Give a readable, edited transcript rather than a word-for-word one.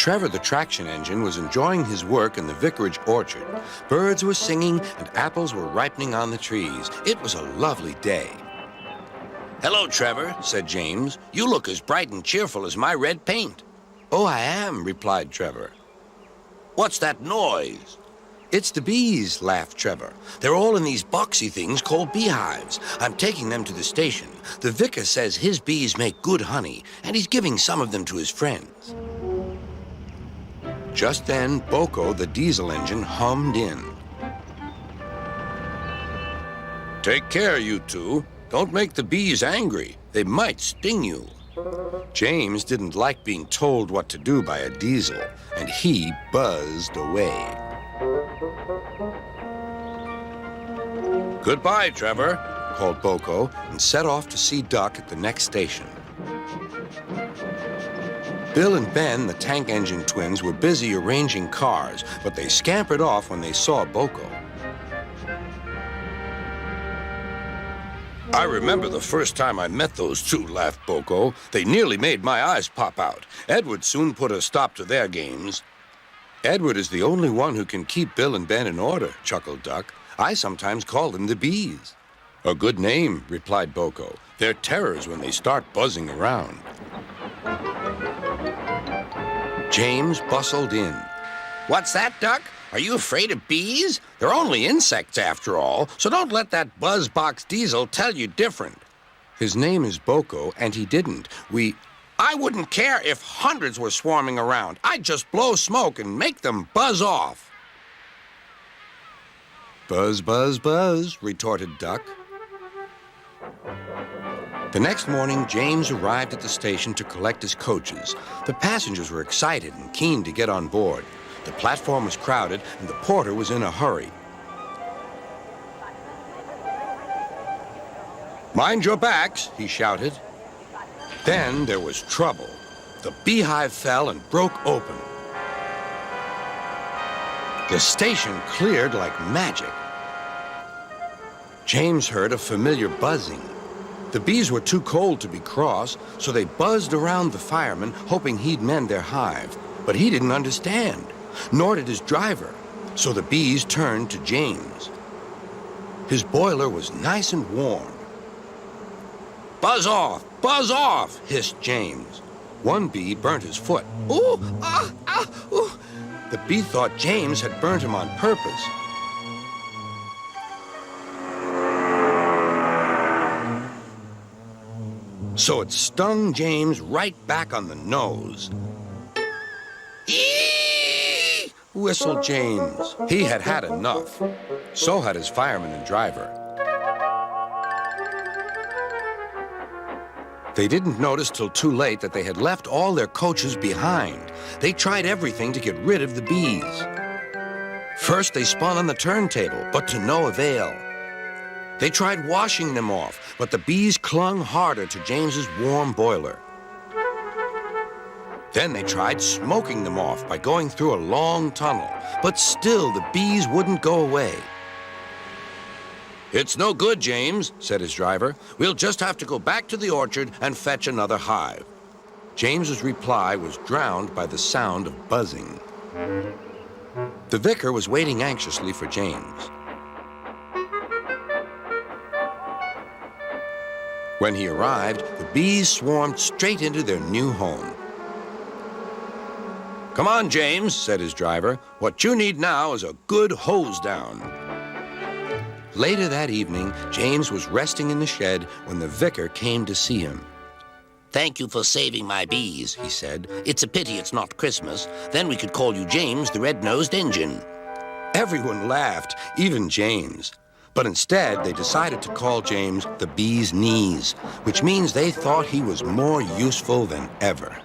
Trevor the traction engine was enjoying his work in the vicarage orchard, birds were singing and apples were ripening on the trees. It was a lovely day. "Hello, Trevor," said James. "You look as bright and cheerful as my red paint." "Oh, I am," replied Trevor. "What's that noise?" "It's the bees," laughed Trevor. "They're all in these boxy things called beehives. I'm taking them to the station. The vicar says his bees make good honey, and he's giving some of them to his friends." Just then, BoCo, the diesel engine, hummed in. "Take care, you two. Don't make the bees angry. They might sting you." James didn't like being told what to do by a diesel, and he buzzed away. "Goodbye, Trevor," called BoCo, and set off to see Duck at the next station. Bill and Ben, the tank engine twins, were busy arranging cars, but they scampered off when they saw BoCo. "I remember the first time I met those two," laughed BoCo. "They nearly made my eyes pop out. Edward soon put a stop to their games." "Edward is the only one who can keep Bill and Ben in order," chuckled Duck. "I sometimes call them the bees." "A good name," replied BoCo. "They're terrors when they start buzzing around." James bustled in. "What's that, Duck? Are you afraid of bees? They're only insects after all, so don't let that buzzbox diesel tell you different." "His name is BoCo, and he didn't. I wouldn't care if hundreds were swarming around. I'd just blow smoke and make them buzz off." "Buzz, buzz, buzz," retorted Duck. The next morning, James arrived at the station to collect his coaches. The passengers were excited and keen to get on board. The platform was crowded, and the porter was in a hurry. "Mind your backs," he shouted. Then there was trouble. The beehive fell and broke open. The station cleared like magic. James heard a familiar buzzing. The bees were too cold to be cross, so they buzzed around the fireman, hoping he'd mend their hive. But he didn't understand, nor did his driver, so the bees turned to James. His boiler was nice and warm. Buzz off," hissed James. One bee burnt his foot. "Ooh, ah, ah, ooh." The bee thought James had burnt him on purpose. So it stung James right back on the nose. "Eee!" whistled James. He had had enough. So had his fireman and driver. They didn't notice till too late that they had left all their coaches behind. They tried everything to get rid of the bees. First, they spun on the turntable, but to no avail. They tried washing them off, but the bees clung harder to James's warm boiler. Then they tried smoking them off by going through a long tunnel, but still the bees wouldn't go away. "It's no good, James," said his driver. "We'll just have to go back to the orchard and fetch another hive." James's reply was drowned by the sound of buzzing. The vicar was waiting anxiously for James. When he arrived, the bees swarmed straight into their new home. "Come on, James," said his driver. "What you need now is a good hose down." Later that evening, James was resting in the shed when the vicar came to see him. "Thank you for saving my bees," he said. "It's a pity it's not Christmas. Then we could call you James the Red-Nosed Engine." Everyone laughed, even James. But instead, they decided to call James the Bee's Knees, which means they thought he was more useful than ever.